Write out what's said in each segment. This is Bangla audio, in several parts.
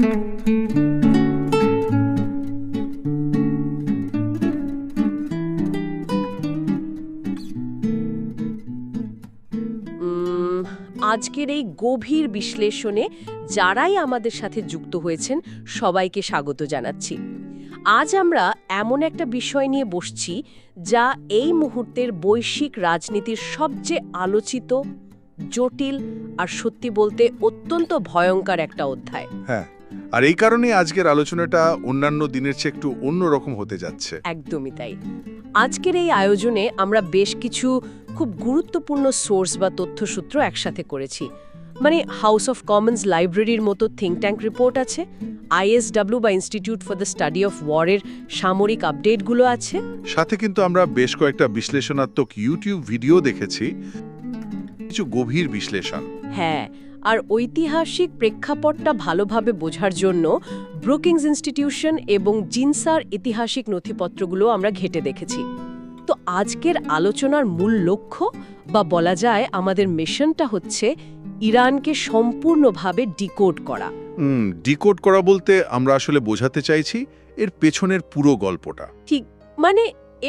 আজকের এই গভীর বিশ্লেষণে যারাই আমাদের সাথে যুক্ত হয়েছেন সবাইকে স্বাগত জানাচ্ছি। আজ আমরা এমন একটা বিষয় নিয়ে বসছি যা এই মুহূর্তের বৈশ্বিক রাজনীতির সবচেয়ে আলোচিত, জটিল আর সত্যি বলতে অত্যন্ত ভয়ঙ্কর একটা অধ্যায়। হ্যাঁ, আর এই কারণে আজকের আলোচনাটা অন্যান্য দিনের চেয়ে একটু অন্যরকম হতে যাচ্ছে। একদমই তাই। আজকের এই আয়োজনে আমরা বেশ কিছু খুব গুরুত্বপূর্ণ সোর্স বা তথ্যসূত্র একসাথে করেছি। মানে হাউস অফ কমন্স লাইব্রেরির মতো থিঙ্ক ট্যাঙ্ক রিপোর্ট আছে, ISW বা institute for the study of ওয়ারের সামরিক আপডেটগুলো আছে। সাথে কিন্তু আমরা বেশ কয়েকটা বিশ্লেষণাত্মক ইউটিউব ভিডিও দেখেছি, কিছু গভীর বিশ্লেষণ। হ্যাঁ, আর ঐতিহাসিক প্রেক্ষাপটটা ভালোভাবে বোঝার জন্য ব্রুকিংস ইনস্টিটিউশন এবং জিনসার ঐতিহাসিক নথিপত্রগুলো আমরা ঘেঁটে দেখেছি। তো আজকের আলোচনার মূল লক্ষ্য বা বলা যায় আমাদের মিশনটা হচ্ছে ইরানকে সম্পূর্ণভাবে ডিকোড করা। ডিকোড করা বলতে আমরা আসলে বোঝাতে চাইছি এর পেছনের পুরো গল্পটা। ঠিক, মানে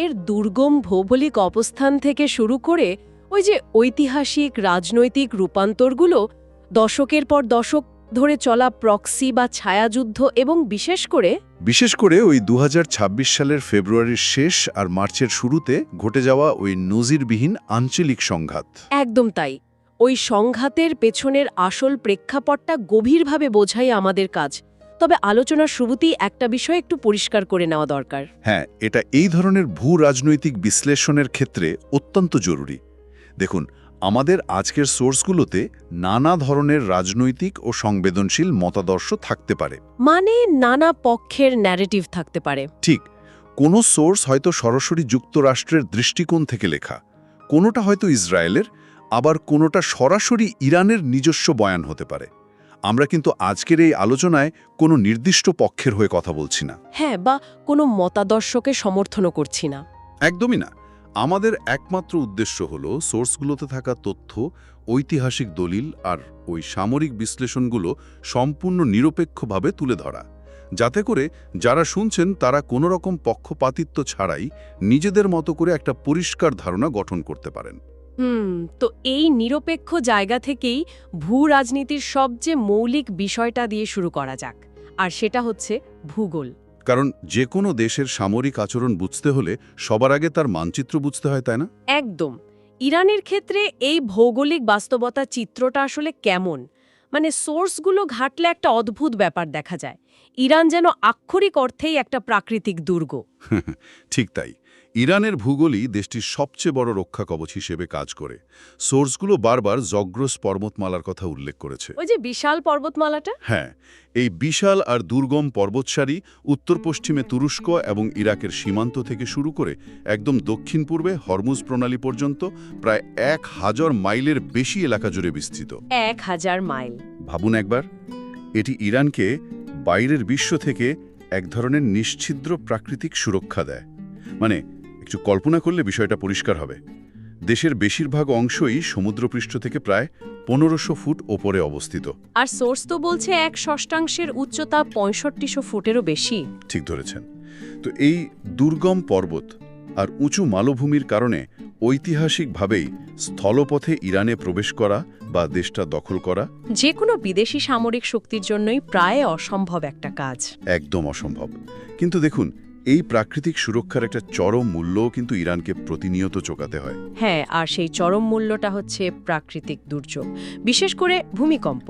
এর দুর্গম ভৌগোলিক অবস্থান থেকে শুরু করে ওই যে ঐতিহাসিক রাজনৈতিক রূপান্তরগুলো, দশকের পর দশক ধরে চলা প্রক্সি বা ছায়াযুদ্ধ এবং বিশেষ করে ওই 2026 সালের ফেব্রুয়ারির শেষ আর মার্চের শুরুতে ঘটে যাওয়া ওই নজিরবিহীন আঞ্চলিক সংঘাত। একদম তাই। ওই সংঘাতের পেছনের আসল প্রেক্ষাপটটা গভীরভাবে বোঝাই আমাদের কাজ। তবে আলোচনার শুরুতেই একটা বিষয় একটু পরিষ্কার করে নেওয়া দরকার। হ্যাঁ, এটা এই ধরনের ভূ রাজনৈতিক বিশ্লেষণের ক্ষেত্রে অত্যন্ত জরুরি। দেখুন, আমাদের আজকের সোর্সগুলোতে নানা ধরনের রাজনৈতিক ও সংবেদনশীল মতাদর্শ থাকতে পারে, মানে নানা পক্ষের ন্যারেটিভ থাকতে পারে। ঠিক, কোনো সোর্স হয়তো সরাসরি যুক্তরাষ্ট্রের দৃষ্টিকোণ থেকে লেখা, কোনোটা হয়তো ইসরায়েলের, আবার কোনোটা সরাসরি ইরানের নিজস্ব বয়ান হতে পারে। আমরা কিন্তু আজকের এই আলোচনায় কোনো নির্দিষ্ট পক্ষের হয়ে কথা বলছি না। হ্যাঁ, বা কোনো মতাদর্শকে সমর্থনও করছি না। একদমই না। আমাদের একমাত্র উদ্দেশ্য হলো সোর্সগুলোতে থাকা তথ্য, ঐতিহাসিক দলিল আর ওই সামরিক বিশ্লেষণগুলো সম্পূর্ণ নিরপেক্ষভাবে তুলে ধরা, যাতে করে যারা শুনছেন তারা কোনো রকম পক্ষপাতিত্ব ছাড়াই নিজেদের মতো করে একটা পরিষ্কার ধারণা গঠন করতে পারেন। তো এই নিরপেক্ষ জায়গা থেকেই ভূ রাজনীতির সবচেয়ে মৌলিক বিষয়টা দিয়ে শুরু করা যাক, আর সেটা হচ্ছে ভূগোল। কারণ যে কোনো দেশের সামরিক আচরণ বুঝতে হলে সবার আগে তার মানচিত্র বুঝতে হয়, তাই না? একদম। ইরানের ক্ষেত্রে এই ভৌগোলিক বাস্তবতা চিত্রটা আসলে কেমন? মানে সোর্সগুলো ঘাটলে একটা অদ্ভুত ব্যাপার দেখা যায়। ইরান যেন আক্ষরিক অর্থেই একটা প্রাকৃতিক দুর্গ। ঠিক তাই। ইরানের ভূগোলই দেশটির সবচেয়ে বড় রক্ষা কবচ হিসেবে কাজ করে। সোর্সগুলো বারবার জগ্রস পর্বতমালার কথা উল্লেখ করেছে। ওই যে বিশাল পর্বতমালাটা? হ্যাঁ, এই বিশাল আর দুর্গম পর্বতসারি উত্তর পশ্চিমে তুরস্ক এবং ইরাকের সীমান্ত থেকে শুরু করে একদম দক্ষিণ পূর্বে হরমুজ প্রণালী পর্যন্ত প্রায় 1000 মাইলের বেশি এলাকা জুড়ে বিস্তৃত। 1000 মাইল! ভাবুন একবার, এটি ইরানকে বাইরের বিশ্ব থেকে এক ধরনের নিশ্ছিদ্র প্রাকৃতিক সুরক্ষা দেয়। মানে একটু কল্পনা করলে বিষয়টা পরিষ্কার হবে। দেশের বেশিরভাগ অংশই সমুদ্রপৃষ্ঠ থেকে প্রায় 1500 ফুট ওপরে অবস্থিত। আর সোর্স তো বলছে 1/6 উচ্চতা 6500 ফুটেরও বেশি। ঠিক ধরেছেন। তো এই দুর্গম পর্বত আর উঁচু মালভূমির কারণে ঐতিহাসিকভাবেই স্থলপথে ইরানে প্রবেশ করা বা দেশটা দখল করা যে কোনো বিদেশি সামরিক শক্তির জন্যই প্রায় অসম্ভব একটা কাজ। একদম অসম্ভব। কিন্তু দেখুন, এই প্রাকৃতিক সুরক্ষার একটা চরম মূল্যও কিন্তু ইরানকে প্রতিনিয়ত চোকাতে হয়। হ্যাঁ, আর সেই চরম মূল্যটা হচ্ছে প্রাকৃতিক দুর্যোগ, বিশেষ করে ভূমিকম্প।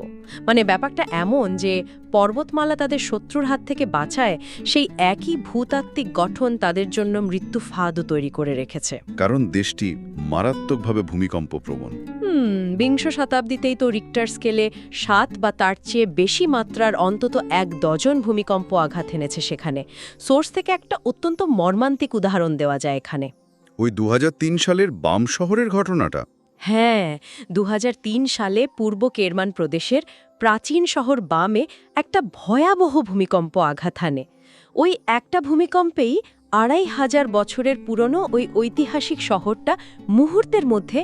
মানে ব্যাপারটা এমন যে পর্বতমালা তাদের শত্রুর হাত থেকে বাঁচায়, সেই একই ভূতাত্ত্বিক গঠন তাদের জন্য মৃত্যু ফাঁদও তৈরি করে রেখেছে। কারণ দেশটি মারাত্মকভাবে ভূমিকম্প প্রবণ। বিংশ শতাব্দীতেই তো রিক্টার স্কেলে 7 বা তার চেয়ে বেশি মাত্রার অন্তত 1 ডজন ভূমিকম্প আঘাত এনেছে সেখানে। সোর্স থেকে একটা অত্যন্ত মর্মান্তিক উদাহরণ দেওয়া যায় এখানে। ওই 2003 সালের বাম শহরের ঘটনাটা? হ্যাঁ, 2003 সালে পূর্ব কেরমান প্রদেশের প্রাচীন শহর বামে একটা ভয়াবহ ভূমিকম্প আঘাত হানে। ওই একটা ভূমিকম্পেই 2500 বছরের পুরনো ওই ঐতিহাসিক শহরটা মুহূর্তের মধ্যে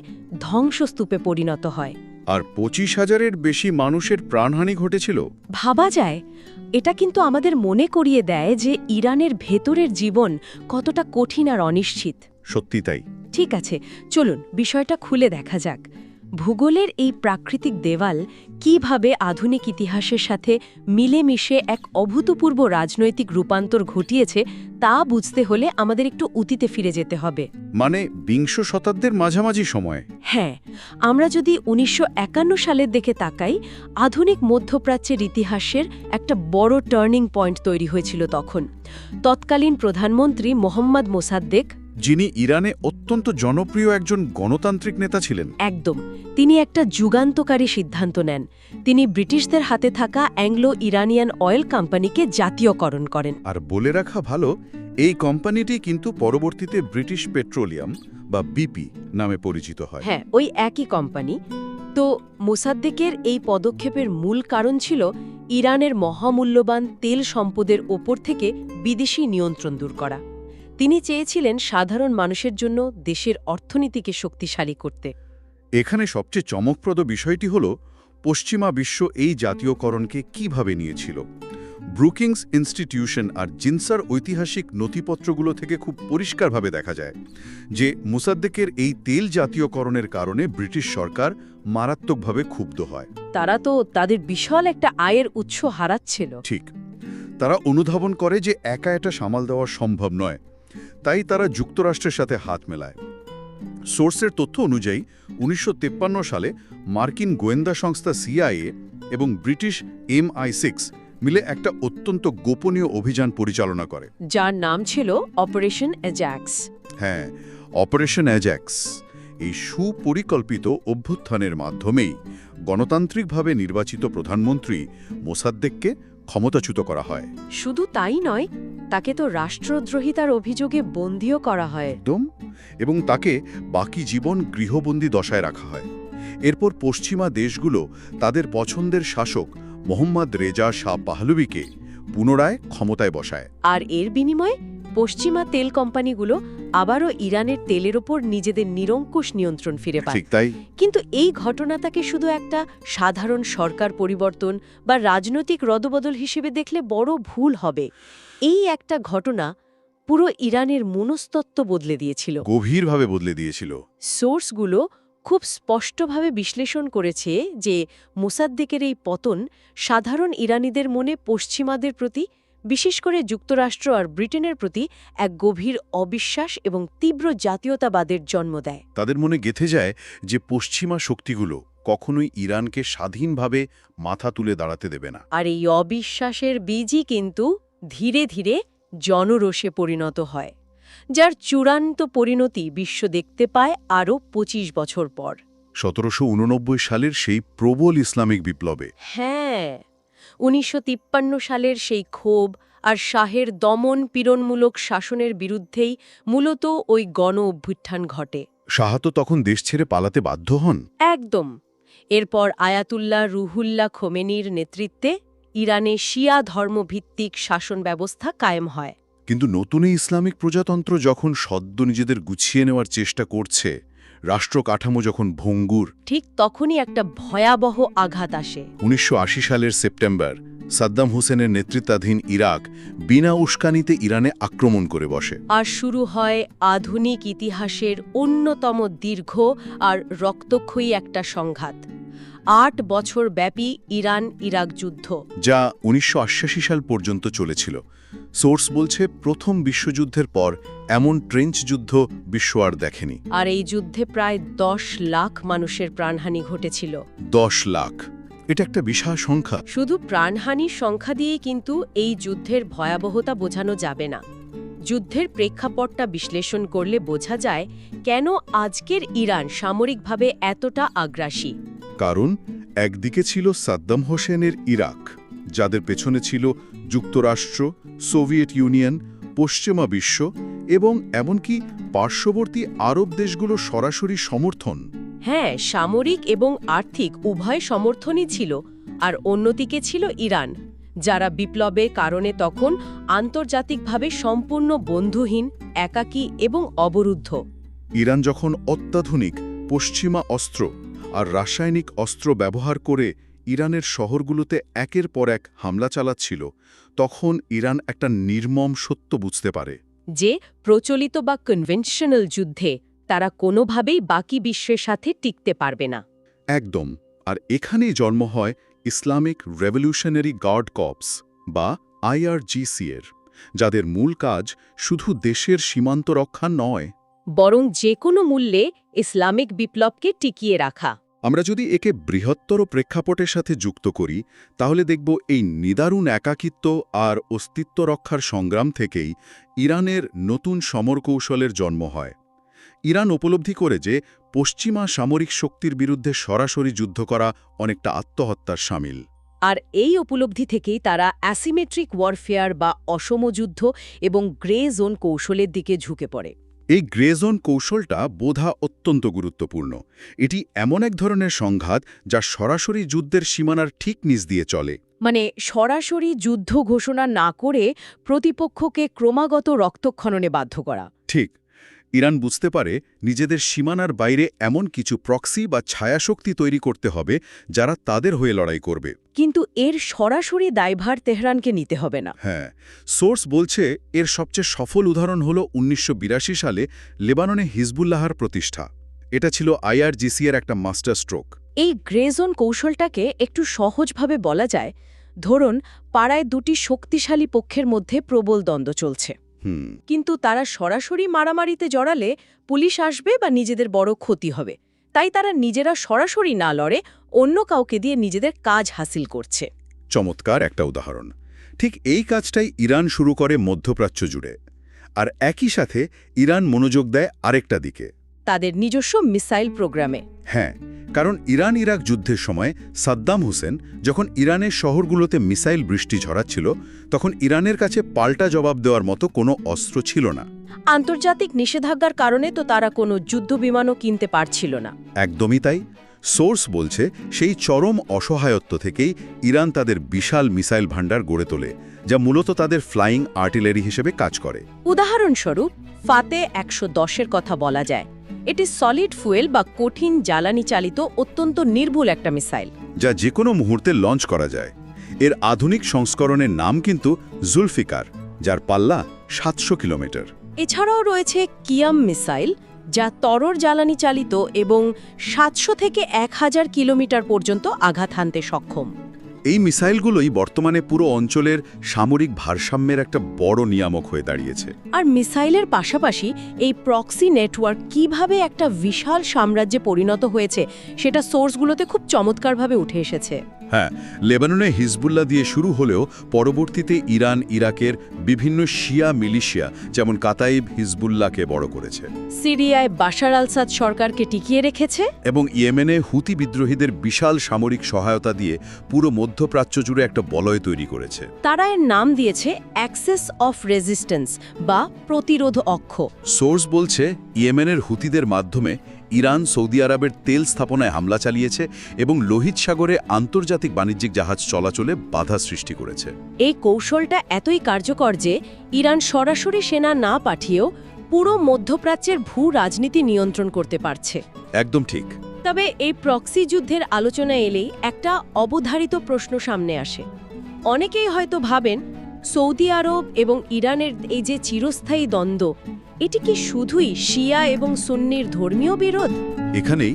ধ্বংসস্তূপে পরিণত হয়। আর 25,000-এর বেশি মানুষের প্রাণহানি ঘটেছিল। ভাবা যায়, এটা কিন্তু আমাদের মনে করিয়ে দেয় যে ইরানের ভেতরের জীবন কতটা কঠিন আর অনিশ্চিত। সত্যি তাই। ঠিক আছে, চলুন বিষয়টা খুলে দেখা যাক। ভূগোলের এই প্রাকৃতিক দেওয়াল কিভাবে আধুনিক ইতিহাসের সাথে মিলেমিশে এক অভূতপূর্ব রাজনৈতিক রূপান্তর ঘটিয়েছে তা বুঝতে হলে আমাদের একটু অতীতে ফিরে যেতে হবে। মানে বিংশ শতাব্দীর মাঝামাঝি সময়। হ্যাঁ, আমরা যদি ১৯৫১ সালের দিকে তাকাই, আধুনিক মধ্যপ্রাচ্যের ইতিহাসের একটা বড় টার্নিং পয়েন্ট তৈরি হয়েছিল তখন। তৎকালীন প্রধানমন্ত্রী মোহাম্মদ মোসাদ্দেক, যিনি ইরানে অত্যন্ত জনপ্রিয় একজন গণতান্ত্রিক নেতা ছিলেন, একদম, তিনি একটা যুগান্তকারী সিদ্ধান্ত নেন। তিনি ব্রিটিশদের হাতে থাকা অ্যাংলো ইরানিয়ান অয়েল কোম্পানিকে জাতীয়করণ করেন। আর বলে রাখা ভালো, এই কোম্পানিটি কিন্তু পরবর্তীতে ব্রিটিশ পেট্রোলিয়াম বা বিপি নামে পরিচিত হয়। হ্যাঁ, ওই একই কোম্পানি। তো মোসাদ্দেকের এই পদক্ষেপের মূল কারণ ছিল ইরানের মহামূল্যবান তেল সম্পদের ওপর থেকে বিদেশি নিয়ন্ত্রণ দূর করা। তিনি চেয়েছিলেন সাধারণ মানুষের জন্য দেশের অর্থনীতিকে শক্তিশালী করতে। এখানে সবচেয়ে চমকপ্রদ বিষয়টি হল পশ্চিমা বিশ্ব এই জাতীয়করণকে কিভাবে নিয়েছিল। ব্রুকিংস ইনস্টিটিউশন আর জিনসার ঐতিহাসিক নথিপত্রগুলো থেকে খুব পরিষ্কারভাবে দেখা যায় যে মোসাদ্দেকের এই তেল জাতীয়করণের কারণে ব্রিটিশ সরকার মারাত্মকভাবে ক্ষুব্ধ হয়। তারা তো তাদের বিশাল একটা আয়ের উৎস হারাচ্ছিল। ঠিক, তারা অনুধাবন করে যে একা এটা সামাল দেওয়া সম্ভব নয়, তাই তারা যুক্তরাষ্ট্রের সাথে হাত মেলায়। সোর্সের তথ্য অনুযায়ী ১৯৫৩ সালে মার্কিন গোয়েন্দা সংস্থা সিআইএ এবং ব্রিটিশ MI6 মিলে একটা অত্যন্ত গোপনীয় অভিযান পরিচালনা করে, যার নাম ছিল অপারেশন অ্যাজাক্স। হ্যাঁ, অপারেশন অ্যাজাক্স। এই সুপরিকল্পিত অভ্যুত্থানের মাধ্যমেই গণতান্ত্রিকভাবে নির্বাচিত প্রধানমন্ত্রী মোসাদ্দেককে ক্ষমতাচ্যুত করা হয়। শুধু তাই নয়, তাকে তো রাষ্ট্রদ্রোহিতার অভিযোগে বন্দীও করা হয়। একদম, এবং তাকে বাকি জীবন গৃহবন্দী দশায় রাখা হয়। এরপর পশ্চিমা দেশগুলো তাদের পছন্দের শাসক মোহাম্মদ রেজা শাহ পাহলভীকে পুনরায় ক্ষমতায় বসায়। আর এর বিনিময়ে পশ্চিমা তেল কোম্পানিগুলো আবারও ইরানের তেলের ওপর নিজেদের নিরঙ্কুশ নিয়ন্ত্রণ ফিরে পায়। ঠিক তাই। কিন্তু এই ঘটনাটাকে শুধু একটা সাধারণ সরকার পরিবর্তন বা রাজনৈতিক রদবদল হিসেবে দেখলে বড় ভুল হবে। এই একটা ঘটনা পুরো ইরানের মনস্তত্ত্ব বদলে দিয়েছিল, গভীরভাবে বদলে দিয়েছিল। সোর্সগুলো খুব স্পষ্টভাবে বিশ্লেষণ করেছে যে মোসাদ্দেকের এই পতন সাধারণ ইরানিদের মনে পশ্চিমাদের প্রতি, বিশেষ করে যুক্তরাষ্ট্র আর ব্রিটেনের প্রতি এক গভীর অবিশ্বাস এবং তীব্র জাতীয়তাবাদের জন্ম দেয়। তাদের মনে গেঁথে যায় যে পশ্চিমা শক্তিগুলো কখনোই ইরানকে স্বাধীনভাবে মাথা তুলে দাঁড়াতে দেবে না। আর এই অবিশ্বাসের বীজই কিন্তু ধীরে ধীরে জনরোষে পরিণত হয়, যার চূড়ান্ত পরিণতি বিশ্ব দেখতে পায় আরও ২৫ বছর পর, ১৭৮৯ সালের সেই প্রবল ইসলামিক বিপ্লবে। হ্যাঁ, ১৯৫৩ সালের সেই ক্ষোভ আর শাহের দমন পীড়নমূলক শাসনের বিরুদ্ধেই মূলত ওই গণ অভ্যুত্থান ঘটে। শাহ তো তখন দেশ ছেড়ে পালাতে বাধ্য হন। একদম। এরপর আয়াতুল্লাহ রুহুল্লাহ খোমেনির নেতৃত্বে ইরানে শিয়া ধর্মভিত্তিক শাসন ব্যবস্থা কায়েম হয়। কিন্তু নতুন এই ইসলামিক প্রজাতন্ত্র যখন সদ্য নিজেদের গুছিয়ে নেওয়ার চেষ্টা করছে, রাষ্ট্র কাঠামো যখন ভঙ্গুর, ঠিক তখনই একটা ভয়াবহ আঘাত আসে। ১৯৮০ সালের সেপ্টেম্বর সাদ্দাম হোসেনের নেতৃত্বাধীন ইরাক বিনা উস্কানিতে ইরানে আক্রমণ করে বসে। আর শুরু হয় আধুনিক ইতিহাসের অন্যতম দীর্ঘ আর রক্তক্ষয়ী একটা সংঘাত, ৮ বছর ব্যাপী ইরান ইরাক যুদ্ধ, যা ১৯৮৮ সাল পর্যন্ত চলেছিল। সোর্স বলছে প্রথম বিশ্বযুদ্ধের পর এমন ট্রেঞ্চ যুদ্ধ বিশ্ব আর দেখেনি। আর এই যুদ্ধে প্রায় ১০ লাখ মানুষের প্রাণহানি ঘটেছিল। ১০ লাখ, এটা একটা বিশাল সংখ্যা। শুধু প্রাণহানির সংখ্যা দিয়েই কিন্তু এই যুদ্ধের ভয়াবহতা বোঝানো যাবে না। যুদ্ধের প্রেক্ষাপটটা বিশ্লেষণ করলে বোঝা যায় কেন আজকের ইরান সামরিকভাবে এতটা আগ্রাসী। কারণ একদিকে ছিল সাদ্দাম হোসেনের ইরাক, যাদের পেছনে ছিল যুক্তরাষ্ট্র, সোভিয়েত ইউনিয়ন, পশ্চিমা বিশ্ব এবং এমনকি পার্শ্ববর্তী আরব দেশগুলো সরাসরি সমর্থন। হ্যাঁ, সামরিক এবং আর্থিক উভয় সমর্থনই ছিল। আর অন্যদিকে ছিল ইরান, যারা বিপ্লবের কারণে তখন আন্তর্জাতিকভাবে সম্পূর্ণ বন্ধুহীন, একাকী এবং অবরুদ্ধ। ইরান যখন অত্যাধুনিক পশ্চিমা অস্ত্র আর রাসায়নিক অস্ত্র ব্যবহার করে ইরানের শহরগুলোতে একের পর এক হামলা চালাচ্ছিল, তখন ইরান একটা নির্মম সত্য বুঝতে পারে। যে প্রচলিত বা কনভেনশনাল যুদ্ধে তারা কোনোভাবেই বাকি বিশ্বের সাথে টিকতে পারবে না। একদম। আর এখানেই জন্ম হয় ইসলামিক রেভলিউশনারি গার্ড কর্পস বা IRGC এর, যাদের মূল কাজ শুধু দেশের সীমান্ত রক্ষা নয়, বরং যে কোনো মূল্যে ইসলামিক বিপ্লবকে টিকিয়ে রাখা। আমরা যদি একে বৃহত্তর প্রেক্ষাপটের সাথে যুক্ত করি, তাহলে দেখব এই নিদারুণ একাকিত্ব আর অস্তিত্ব রক্ষার সংগ্রাম থেকেই ইরানের নতুন সমরকৌশলের জন্ম হয়। ইরান উপলব্ধি করে যে পশ্চিমা সামরিক শক্তির বিরুদ্ধে সরাসরি যুদ্ধ করা অনেকটা আত্মহত্যার শামিল। আর এই উপলব্ধি থেকেই তারা অ্যাসিমেট্রিক ওয়ারফেয়ার বা অসম যুদ্ধ এবং গ্রে জোন কৌশলের দিকে ঝুঁকে পড়ে। এই গ্রে জোন কৌশলটা বোঝা অত্যন্ত গুরুত্বপূর্ণ। এটি এমন এক ধরনের সংঘাত যা সরাসরি যুদ্ধের সীমানার ঠিক নিচ দিয়ে চলে। মানে সরাসরি যুদ্ধ ঘোষণা না করে প্রতিপক্ষকে ক্রমাগত রক্তক্ষরণে বাধ্য করা। ঠিক। ইরান বুঝতে পারে নিজেদের সীমানার বাইরে এমন কিছু প্রক্সি বা ছায়াশক্তি তৈরি করতে হবে যারা তাদের হয়ে লড়াই করবে। কিন্তু এর সরাসরি দায়ভার তেহরানকে নিতে হবে না। হ্যাঁ, সোর্স বলছে এর সবচেয়ে সফল উদাহরণ হল 1982 সালে লেবাননে হিজবুল্লাহর প্রতিষ্ঠা। এটা ছিল IRGC এর একটা মাস্টার স্ট্রোক। এই গ্রে জোন কৌশলটাকে একটু সহজভাবে বলা যায়, ধরুন পাড়ায় দুটি শক্তিশালী পক্ষের মধ্যে প্রবল দ্বন্দ্ব চলছে, কিন্তু তারা সরাসরি মারামারিতে জড়ালে পুলিশ আসবে বা নিজেদের বড় ক্ষতি হবে। তাই তারা নিজেরা সরাসরি না লড়ে অন্য কাউকে দিয়ে নিজেদের কাজ হাসিল করছে। চমৎকার একটা উদাহরণ। ঠিক এই কাজটাই ইরান শুরু করে মধ্যপ্রাচ্য জুড়ে। আর একই সাথে ইরান মনোযোগ দেয় আরেকটা দিকে, তাদের নিজস্ব মিসাইল প্রোগ্রামে। হ্যাঁ, কারণ ইরান ইরাক যুদ্ধের সময় সাদ্দাম হোসেন যখন ইরানের শহরগুলোতে মিসাইল বৃষ্টি ঝরাচ্ছিল, তখন ইরানের কাছে পাল্টা জবাব দেওয়ার মতো কোনো অস্ত্র ছিল না। আন্তর্জাতিক নিষেধাজ্ঞার কারণে তো তারা কোনো যুদ্ধবিমানও কিনতে পারছিল না। একদমই তাই। সোর্স বলছে সেই চরম অসহায়ত্ব থেকেই ইরান তাদের বিশাল মিসাইল ভান্ডার গড়ে তোলে, যা মূলত তাদের ফ্লাইং আর্টিলারি হিসেবে কাজ করে। উদাহরণস্বরূপ ফাতে 110-এর কথা বলা যায়। এটি সলিড ফুয়েল বা কঠিন জ্বালানি চালিত অত্যন্ত নির্ভুল একটা মিসাইল, যা যে কোনো মুহূর্তে লঞ্চ করা যায়। এর আধুনিক সংস্করণের নাম কিন্তু জুলফিকার, যার পাল্লা 700 কিলোমিটার। এছাড়াও রয়েছে কিয়াম মিসাইল, যা তরল জ্বালানি চালিত এবং 700 থেকে 1000 কিলোমিটার পর্যন্ত আঘাত হানতে সক্ষম। এই মিসাইলগুলোই বর্তমানে পুরো অঞ্চলের সামরিক ভারসাম্যের একটা বড় নিয়ামক হয়ে দাঁড়িয়েছে। আর মিসাইলের পাশাপাশি এই প্রক্সি নেটওয়ার্ক কিভাবে একটা বিশাল সাম্রাজ্যে পরিণত হয়েছে সেটা সোর্সগুলোতে খুব চমৎকারভাবে উঠে এসেছে। হ্যাঁ, লেবাননে হিজবুল্লাহ দিয়ে শুরু হলেও পরবর্তীতে ইরান ইরাকের বিভিন্ন শিয়া মিলিশিয়া যেমন কাতাইব হিজবুল্লাহকে বড় করেছে, সিরিয়ায় বাশার আল সাদ সরকারকে টিকিয়ে রেখেছে, এবং ইয়েমেনে হুতি বিদ্রোহীদের বিশাল সামরিক সহায়তা দিয়ে পুরো মধ্যপ্রাচ্য জুড়ে একটা বলয় তৈরি করেছে। তারা এর নাম দিয়েছে অ্যাক্সেস অফ রেজিস্ট্যান্স বা প্রতিরোধ অক্ষ। সোর্স বলছে ইয়েমেনের হুতিদের মাধ্যমে ইরান সৌদি আরবের তেল স্থাপনায় হামলা চালিয়েছে এবং লোহিত সাগরে আন্তর্জাতিক বাণিজ্যিক জাহাজ চলাচলে বাধা সৃষ্টি করেছে। এই কৌশলটা এতই কার্যকর যে ইরান সরাসরি সেনা না পাঠিয়েও পুরো মধ্যপ্রাচ্যের ভূ রাজনীতি নিয়ন্ত্রণ করতে পারছে। একদম ঠিক। তবে এই প্রক্সি যুদ্ধের আলোচনা এলেই একটা অবধারিত প্রশ্ন সামনে আসে। অনেকেই হয়তো ভাবেন সৌদি আরব এবং ইরানের এই যে চিরস্থায়ী দ্বন্দ্ব, এটি কি শুধুই শিয়া এবং সুন্নির ধর্মীয় বিরোধ? এখানেই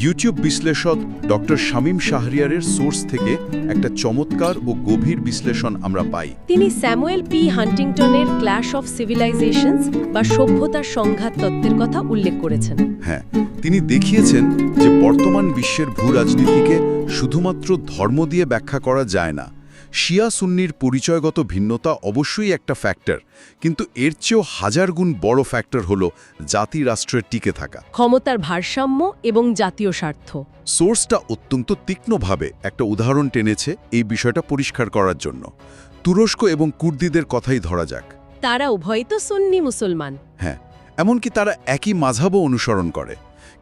ইউটিউব বিশ্লেষক ডক্টর শামীম শাহরিয়ারের সোর্স থেকে একটা চমৎকার ও গভীর বিশ্লেষণ আমরা পাই। তিনি স্যামুয়েল পি হান্টিংটনের ক্ল্যাশ অফ সিভিলাইজেশনস বা সভ্যতার সংঘাত তত্ত্বের কথা উল্লেখ করেছেন। হ্যাঁ, তিনি দেখিয়েছেন যে বর্তমান বিশ্বের ভূ রাজনীতিকে শুধুমাত্র ধর্ম দিয়ে ব্যাখ্যা করা যায় না। শিয়া সুন্নির পরিচয়গত ভিন্নতা অবশ্যই একটা ফ্যাক্টর, কিন্তু এর চেয়েও হাজার গুণ বড় ফ্যাক্টর হল জাতি রাষ্ট্রের টিকে থাকা, ক্ষমতার ভারসাম্য এবং জাতীয় স্বার্থ। সোর্সটা অত্যন্ত তীক্ষ্ণভাবে একটা উদাহরণ টেনেছে এই বিষয়টা পরিষ্কার করার জন্য। তুরস্ক এবং কুর্দিদের কথাই ধরা যাক। তারা উভয়ই তো সুন্নি মুসলমান। হ্যাঁ, এমনকি তারা একই মাযহাবও অনুসরণ করে,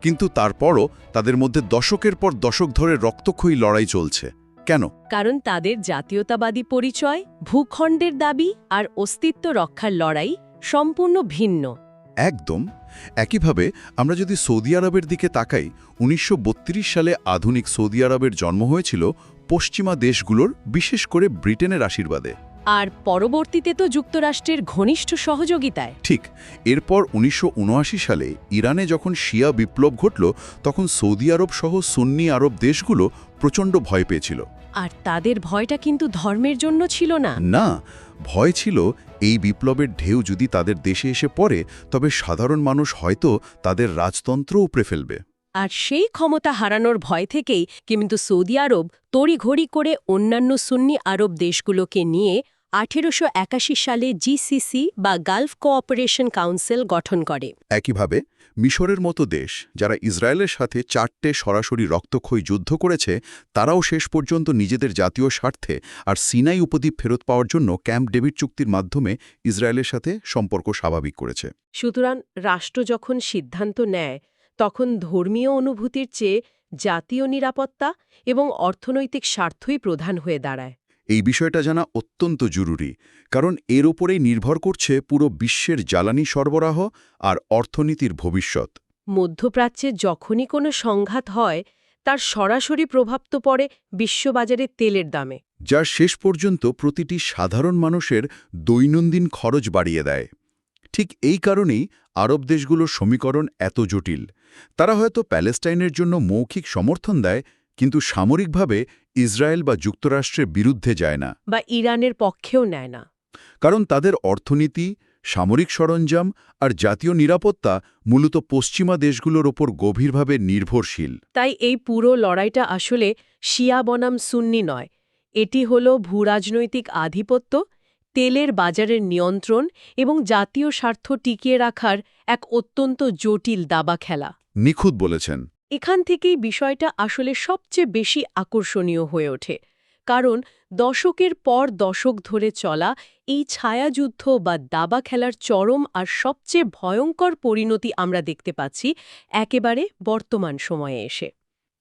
কিন্তু তারপরও তাদের মধ্যে দশকের পর দশক ধরে রক্তক্ষয়ী লড়াই চলছে। কেন? কারণ তাদের জাতীয়তাবাদী পরিচয়, ভূখণ্ডের দাবি আর অস্তিত্ব রক্ষার লড়াই সম্পূর্ণ ভিন্ন। একদম। একইভাবে আমরা যদি সৌদি আরবের দিকে তাকাই, 1932 সালে আধুনিক সৌদি আরবের জন্ম হয়েছিল পশ্চিমা দেশগুলোর, বিশেষ করে ব্রিটেনের আশীর্বাদে। আর পরবর্তীতে তো যুক্তরাষ্ট্রের ঘনিষ্ঠ সহযোগিতায়। ঠিক। এরপর 1979 সালে ইরানে যখন শিয়া বিপ্লব ঘটল, তখন সৌদি আরব সহ সুন্নি আরব দেশগুলো প্রচণ্ড ভয় পেয়েছিল। আর তাদের ভয়টা কিন্তু ধর্মের জন্য ছিল না। না, ভয় ছিল এই বিপ্লবের ঢেউ যদি তাদের দেশে এসে পড়ে, তবে সাধারণ মানুষ হয়তো তাদের রাজতন্ত্র উপড়ে ফেলবে। আর সেই ক্ষমতা হারানোর ভয় থেকেই কিন্তু সৌদি আরব তড়িঘড়ি করে অন্যান্য সুন্নি আরব দেশগুলোকে নিয়ে 1881 সালে জিসিসি বা গালফ কোঅপারেশন কাউন্সিল গঠন করে। একইভাবে মিশরের মতো দেশ, যারা ইসরায়েলের সাথে 4টে সরাসরি রক্তক্ষয়ী যুদ্ধ করেছে, তারাও শেষ পর্যন্ত নিজেদের জাতীয় স্বার্থে আর সিনাই উপদ্বীপ ফেরত পাওয়ার জন্য ক্যাম্প ডেভিড চুক্তির মাধ্যমে ইসরায়েলের সাথে সম্পর্ক স্বাভাবিক করেছে। সুতরাং রাষ্ট্র যখন সিদ্ধান্ত নেয়, তখন ধর্মীয় অনুভূতির চেয়ে জাতীয় নিরাপত্তা এবং অর্থনৈতিক স্বার্থই প্রধান হয়ে দাঁড়ায়। এই বিষয়টা জানা অত্যন্ত জরুরি, কারণ এর ওপরেই নির্ভর করছে পুরো বিশ্বের জ্বালানি সরবরাহ আর অর্থনীতির ভবিষ্যৎ। মধ্যপ্রাচ্যে যখনই কোনো সংঘাত হয়, তার সরাসরি প্রভাব তো পড়ে বিশ্ববাজারে তেলের দামে, যা শেষ পর্যন্ত প্রতিটি সাধারণ মানুষের দৈনন্দিন খরচ বাড়িয়ে দেয়। ঠিক এই কারণেই আরব দেশগুলোর সমীকরণ এত জটিল। তারা হয়তো প্যালেস্টাইনের জন্য মৌখিক সমর্থন দেয়, কিন্তু সামরিকভাবে ইসরায়েল বা যুক্তরাষ্ট্রের বিরুদ্ধে যায় না, বা ইরানের পক্ষেও নেয় না। কারণ তাদের অর্থনীতি, সামরিক সরঞ্জাম আর জাতীয় নিরাপত্তা মূলত পশ্চিমা দেশগুলোর ওপর গভীরভাবে নির্ভরশীল। তাই এই পুরো লড়াইটা আসলে শিয়া বনাম সুন্নি নয়, এটি হল ভূরাজনৈতিক আধিপত্য, তেলের বাজারের নিয়ন্ত্রণ এবং জাতীয় স্বার্থ টিকিয়ে রাখার এক অত্যন্ত জটিল দাবা খেলা। নিখুঁত বলেছেন। এখান থেকেই বিষয়টা আসলে সবচেয়ে বেশি আকর্ষণীয় হয়ে ওঠে, কারণ দশকের পর দশক ধরে চলা এই ছায়াযুদ্ধ বা দাবা খেলার চরম আর সবচেয়ে ভয়ঙ্কর পরিণতি আমরা দেখতে পাচ্ছি একেবারে বর্তমান সময়ে এসে।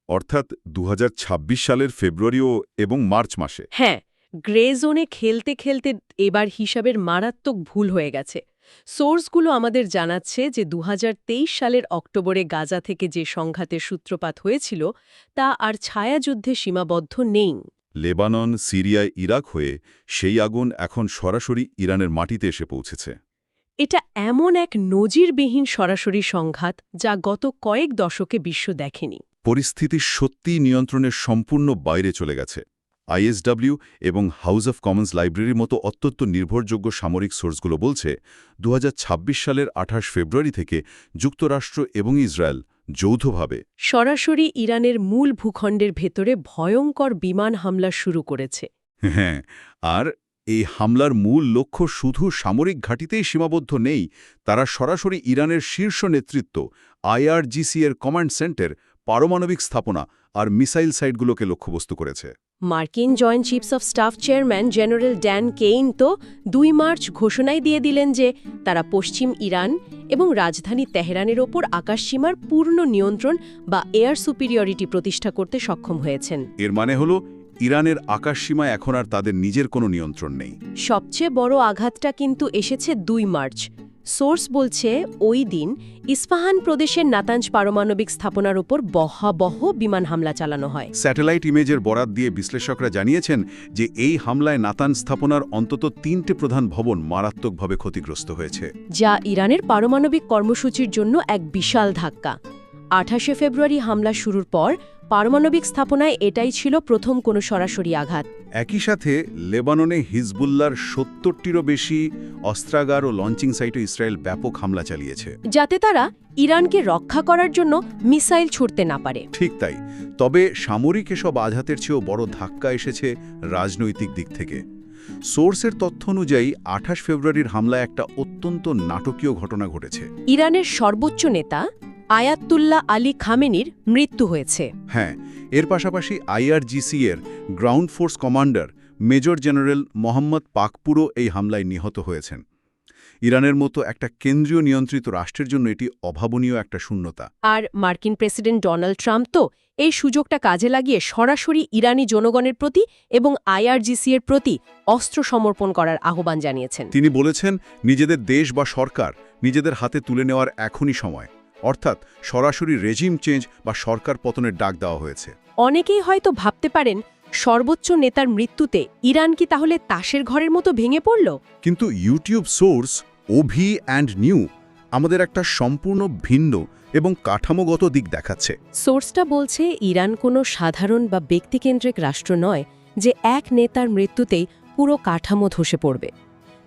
অর্থাৎ 2026 সালের ফেব্রুয়ারি এবং মার্চ মাসে। হ্যাঁ, গ্রে জোনে খেলতে খেলতে এবার হিসাবের মারাত্মক ভুল হয়ে গেছে। সোর্সগুলো আমাদের জানাচ্ছে যে 2023 সালের অক্টোবরে গাজা থেকে যে সংঘাতের সূত্রপাত হয়েছিল, তা আর ছায়াযুদ্ধে সীমাবদ্ধ নেই। লেবানন, সিরিয়া, ইরাক হয়ে সেই আগুন এখন সরাসরি ইরানের মাটিতে এসে পৌঁছেছে। এটা এমন এক নজিরবিহীন সরাসরি সংঘাত যা গত কয়েক দশকে বিশ্ব দেখেনি। পরিস্থিতি সত্যিই নিয়ন্ত্রণের সম্পূর্ণ বাইরে চলে গেছে। আইএসডব্লিউ এবং হাউস অফ কমন্স লাইব্রেরির মতো অত্যন্ত নির্ভরযোগ্য সামরিক সোর্সগুলো বলছে, 2026 সালের 28 ফেব্রুয়ারি থেকে যুক্তরাষ্ট্র এবং ইসরায়েল যৌথভাবে সরাসরি ইরানের মূল ভূখণ্ডের ভেতরে ভয়ঙ্কর বিমান হামলা শুরু করেছে। হ্যাঁ, আর এই হামলার মূল লক্ষ্য শুধু সামরিক ঘাঁটিতেই সীমাবদ্ধ নেই, তারা সরাসরি ইরানের শীর্ষ নেতৃত্ব, আইআরজিসি এর কমান্ড সেন্টার, পারমাণবিক স্থাপনা আর মিসাইল সাইটগুলোকে লক্ষ্যবস্তু করেছে। মার্কিন joint chiefs of staff chairman general Dan Kane তো 2 মার্চ ঘোষণাই দিয়ে দিলেন যে তারা পশ্চিম ইরান এবং রাজধানী তেহরানের ওপর আকাশসীমার পূর্ণ নিয়ন্ত্রণ বা এয়ার সুপিরিয়রিটি প্রতিষ্ঠা করতে সক্ষম হয়েছেন। এর মানে হলো ইরানের আকাশসীমায় এখন আর তাদের নিজের কোনো নিয়ন্ত্রণ নেই। সবচেয়ে বড় আঘাতটা কিন্তু এসেছে 2 মার্চ। সোর্স বলছে ওই দিন ইস্পাহান প্রদেশের নাতাঞ্জ পারমাণবিক স্থাপনার উপর বহাবহ বিমান হামলা চালানো হয়। স্যাটেলাইট ইমেজের বরাত দিয়ে বিশ্লেষকরা জানিয়েছেন যে এই হামলায় নাতাঞ্জ স্থাপনার অন্তত 3টে প্রধান ভবন মারাত্মকভাবে ক্ষতিগ্রস্ত হয়েছে, যা ইরানের পারমাণবিক কর্মসূচির জন্য এক বিশাল ধাক্কা। 28 ফেব্রুয়ারি হামলা শুরুর পর পারমাণবিক স্থাপনায় এটাই ছিল প্রথম কোনো সরাসরি আঘাত। একই সাথে লেবাননে হিজবুল্লাহর 70টিরও বেশি অস্ত্রাগার ও লঞ্চিং সাইটে ইসরায়েল ব্যাপক হামলা চালিয়েছে, যাতে তারা ইরানকে রক্ষা করার জন্য মিসাইল ছুড়তে না পারে। ঠিক তাই। তবে সামরিক এসব আঘাতের চেয়েও বড় ধাক্কা এসেছে রাজনৈতিক দিক থেকে। সোর্সের তথ্য অনুযায়ী 28 ফেব্রুয়ারির হামলায় একটা অত্যন্ত নাটকীয় ঘটনা ঘটেছে। ইরানের সর্বোচ্চ নেতা আয়াতুল্লাহ আলী খামেনির মৃত্যু হয়েছে। হ্যাঁ, এর পাশাপাশি আইআরজিসি এর ground force commander major general Mohammad পাকপুরও এই হামলায় নিহত হয়েছেন। ইরানের মতো একটা কেন্দ্রীয় নিয়ন্ত্রিত রাষ্ট্রের জন্য এটি অভাবনীয় একটা শূন্যতা। আর মার্কিন প্রেসিডেন্ট ডোনাল্ড ট্রাম্প তো এই সুযোগটা কাজে লাগিয়ে সরাসরি ইরানি জনগণের প্রতি এবং আইআরজিসি এর প্রতি অস্ত্র সমর্পণ করার আহ্বান জানিয়েছেন। তিনি বলেছেন, নিজেদের দেশ বা সরকার নিজেদের হাতে তুলে নেওয়ার এখনই সময়। অর্থাৎ সরাসরি রেজিম চেঞ্জ বা সরকার পতনের ডাক দেওয়া হয়েছে। অনেকেই হয়তো ভাবতে পারেন সর্বোচ্চ নেতার মৃত্যুতে ইরান কি তাহলে তাসের ঘরের মতো ভেঙে পড়ল? কিন্তু YouTube source Ovi and new আমাদের একটা সম্পূর্ণ ভিন্ন এবং কাঠামোগত দিক দেখাচ্ছে। সোর্সটা বলছে ইরান কোনো সাধারণ বা ব্যক্তিকেন্দ্রিক রাষ্ট্র নয় যে এক নেতার মৃত্যুতেই পুরো কাঠামো ধসে পড়বে।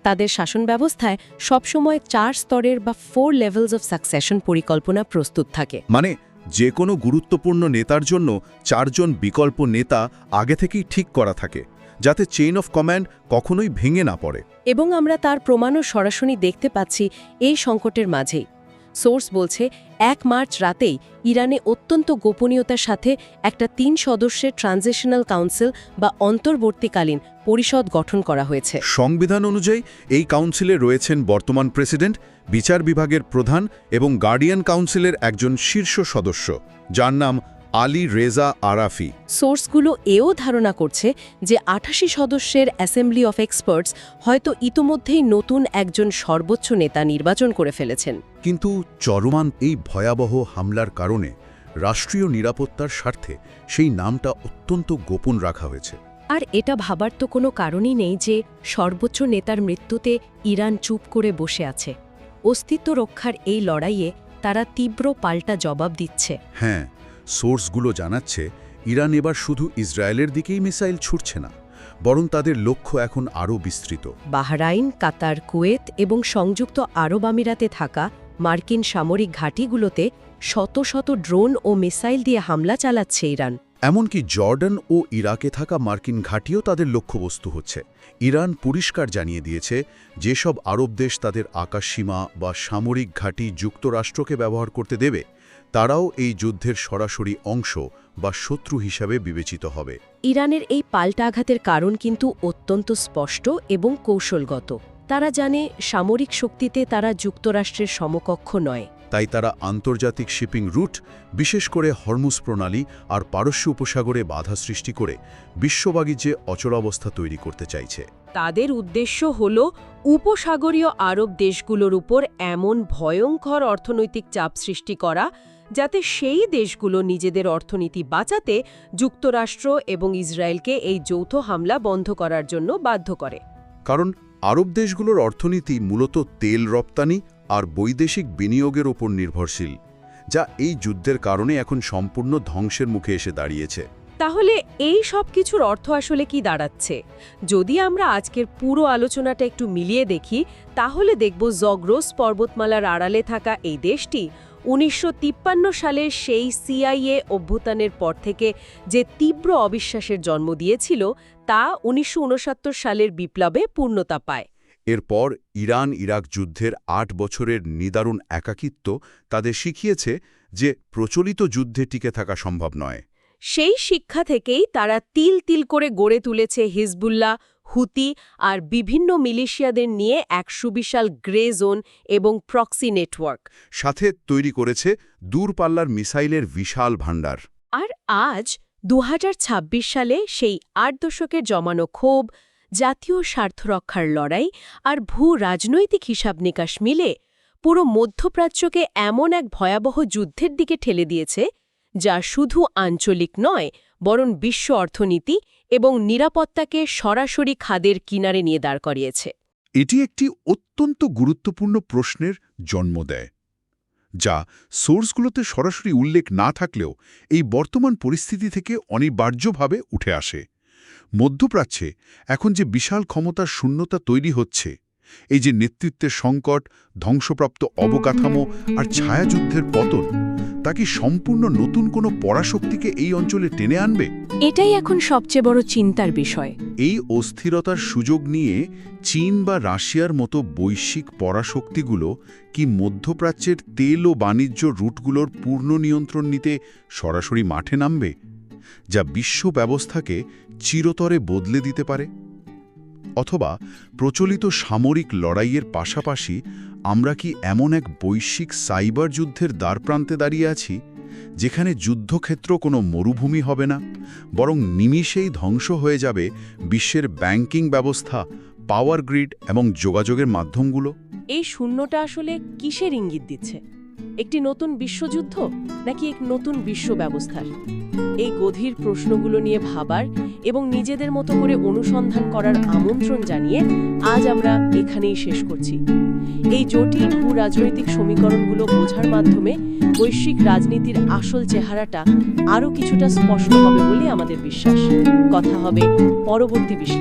তাদের শাসন ব্যবস্থায় সবসময় 4 স্তরের বা 4 লেভেলস অফ সাকসেশন পরিকল্পনা প্রস্তুত থাকে। মানে যে কোনো গুরুত্বপূর্ণ নেতার জন্য 4 জন বিকল্প নেতা আগে থেকেই ঠিক করা থাকে, যাতে চেইন অফ কমান্ড কখনোই ভেঙে না পড়ে। এবং আমরা তার প্রমাণও সরাসরি দেখতে পাচ্ছি এই সংকটের মাঝেই। সোর্স বলছে 1 মার্চ রাতেই ইরানে অত্যন্ত গোপনীয়তার সাথে একটা 3 সদস্যের ট্রানজিশনাল কাউন্সিল বা অন্তর্বর্তীকালীন পরিষদ গঠন করা হয়েছে। সংবিধান অনুযায়ী এই কাউন্সিলে রয়েছেন বর্তমান প্রেসিডেন্ট, বিচার বিভাগের প্রধান এবং গার্ডিয়ান কাউন্সিলের একজন শীর্ষ সদস্য, যার নাম আলী রেজা আরাফি। সোর্সগুলো এও ধারণা করছে যে 88 সদস্যের অ্যাসেম্বলি অফ এক্সপার্টস হয়তো ইতোমধ্যেই নতুন একজন সর্বোচ্চ নেতা নির্বাচন করে ফেলেছেন। কিন্তু চলমান এই ভয়াবহ হামলার কারণে রাষ্ট্রীয় নিরাপত্তার স্বার্থে সেই নামটা অত্যন্ত গোপন রাখা হয়েছে। আর এটা ভাবার তো কোনো কারণই নেই যে সর্বোচ্চ নেতার মৃত্যুতে ইরান চুপ করে বসে আছে। অস্তিত্ব রক্ষার এই লড়াইয়ে তারা তীব্র পাল্টা জবাব দিচ্ছে। হ্যাঁ, সোর্সগুলো জানাচ্ছে ইরান এবার শুধু ইসরায়েলের দিকেই মিসাইল ছুটছে না, বরং তাদের লক্ষ্য এখন আরও বিস্তৃত। বাহরাইন, কাতার, কুয়েত এবং সংযুক্ত আরব আমিরাতে থাকা মার্কিন সামরিক ঘাঁটিগুলোতে শত শত ড্রোন ও মিসাইল দিয়ে হামলা চালাচ্ছে ইরান। এমনকি জর্ডান ও ইরাকে থাকা মার্কিন ঘাঁটিও তাদের লক্ষ্যবস্তু হচ্ছে। ইরান পরিষ্কার জানিয়ে দিয়েছে যেসব আরব দেশ তাদের আকাশসীমা বা সামরিক ঘাঁটি যুক্তরাষ্ট্রকে ব্যবহার করতে দেবে, তারাও এই যুদ্ধের সরাসরি অংশ বা শত্রু হিসাবে বিবেচিত হবে। ইরানের এই পাল্টা আঘাতের কারণ কিন্তু অত্যন্ত স্পষ্ট এবং কৌশলগত। তারা জানে সামরিক শক্তিতে তারা যুক্তরাষ্ট্রের সমকক্ষ নয়। তাই তারা আন্তর্জাতিক শিপিং রুট, বিশেষ করে হরমুজ প্রণালী আর পারস্য উপসাগরে বাধা সৃষ্টি করে বিশ্ববাণিজ্যে অচলাবস্থা তৈরি করতে চাইছে। তাদের উদ্দেশ্য হল উপসাগরীয় আরব দেশগুলোর উপর এমন ভয়ঙ্কর অর্থনৈতিক চাপ সৃষ্টি করা যাতে সেই দেশগুলো নিজেদের অর্থনীতি বাঁচাতে যুক্তরাষ্ট্র এবং ইসরায়েলকে এই যৌথ হামলা বন্ধ করার জন্য বাধ্য করে। কারণ আরব দেশগুলোর অর্থনীতি মূলত তেল রপ্তানি আর বৈদেশিক বিনিয়োগের ওপর নির্ভরশীল, যা এই যুদ্ধের কারণে এখন সম্পূর্ণ ধ্বংসের মুখে এসে দাঁড়িয়েছে। তাহলে এই সব কিছুর অর্থ আসলে কি দাঁড়াচ্ছে? যদি আমরা আজকের পুরো আলোচনাটা একটু মিলিয়ে দেখি, তাহলে দেখব জগ্রস পর্বতমালার আড়ালে থাকা এই দেশটি 1953 সালের সেই সিআইএ অভ্যুত্থানের পর থেকে যে তীব্র অবিশ্বাসের জন্ম দিয়েছিল, তা 1969 সালের বিপ্লবে পূর্ণতা পায়। এরপর ইরান ইরাক যুদ্ধের 8 বছরের নিদারুণ একাকিত্ব তাদের শিখিয়েছে যে প্রচলিত যুদ্ধে টিকে থাকা সম্ভব নয়। সেই শিক্ষা থেকেই তারা তিল তিল করে গড়ে তুলেছে হিজবুল্লাহ, হুতি আর বিভিন্ন মিলিশিয়াদের নিয়ে এক সুবিশাল গ্রে জোন এবং প্রক্সি নেটওয়ার্ক। সাথে তৈরি করেছে দূরপাল্লার মিসাইলের বিশাল ভাণ্ডার। আর আজ 2026 সালে সেই 8 দশকের জমানো ক্ষোভ, জাতীয় স্বার্থ রক্ষার লড়াই আর ভূ-রাজনৈতিক হিসাব নিকাশ মিলে পুরো মধ্যপ্রাচ্যকে এমন এক ভয়াবহ যুদ্ধের দিকে ঠেলে দিয়েছে যা শুধু আঞ্চলিক নয়, বরং বিশ্ব অর্থনীতি এবং নিরাপত্তাকে সরাসরি খাদের কিনারে নিয়ে দাঁড় করিয়েছে। এটি একটি অত্যন্ত গুরুত্বপূর্ণ প্রশ্নের জন্ম দেয়, যা সোর্সগুলোতে সরাসরি উল্লেখ না থাকলেও এই বর্তমান পরিস্থিতি থেকে অনিবার্যভাবে উঠে আসে। মধ্যপ্রাচ্যে এখন যে বিশাল ক্ষমতার শূন্যতা তৈরি হচ্ছে, এই যে নেতৃত্বের সংকট, ধ্বংসপ্রাপ্ত অবকাঠামো আর ছায়াযুদ্ধের পতন, তা কি সম্পূর্ণ নতুন কোনো পরাশক্তিকে এই অঞ্চলে টেনে আনবে? এটাই এখন সবচেয়ে বড় চিন্তার বিষয়। এই অস্থিরতার সুযোগ নিয়ে চীন বা রাশিয়ার মতো বৈশ্বিক পরাশক্তিগুলো কি মধ্যপ্রাচ্যের তেল ও বাণিজ্য রুটগুলোর পূর্ণ নিয়ন্ত্রণ নিতে সরাসরি মাঠে নামবে, যা বিশ্ব ব্যবস্থাকে চিরতরে বদলে দিতে পারে? অথবা প্রচলিত সামরিক লড়াইয়ের পাশাপাশি আমরা কি এমন এক বৈশ্বিক সাইবার যুদ্ধের দ্বারপ্রান্তে দাঁড়িয়ে আছি, যেখানে যুদ্ধক্ষেত্র কোনো মরুভূমি হবে না, বরং নিমিষেই ধ্বংস হয়ে যাবে বিশ্বের ব্যাংকিং ব্যবস্থা, পাওয়ার গ্রিড এবং যোগাযোগের মাধ্যমগুলো? এই শূন্যটা আসলে কিসের ইঙ্গিত দিচ্ছে? একটি নতুন বিশ্বযুদ্ধ নাকি এক নতুন বিশ্ব ব্যবস্থার? এই গভীর প্রশ্নগুলো নিয়ে ভাবার এবং নিজেদের মতো করে অনুসন্ধান করার আমন্ত্রণ জানিয়ে আজ আমরা এখানেই শেষ করছি। এই জটিল ভূ-রাজনৈতিক সমীকরণগুলো বোঝার মাধ্যমে বৈশ্বিক রাজনীতির আসল চেহারাটা আরও কিছুটা স্পষ্ট হবে বলে আমাদের বিশ্বাস। কথা হবে পরবর্তী বিশ্লেষণে।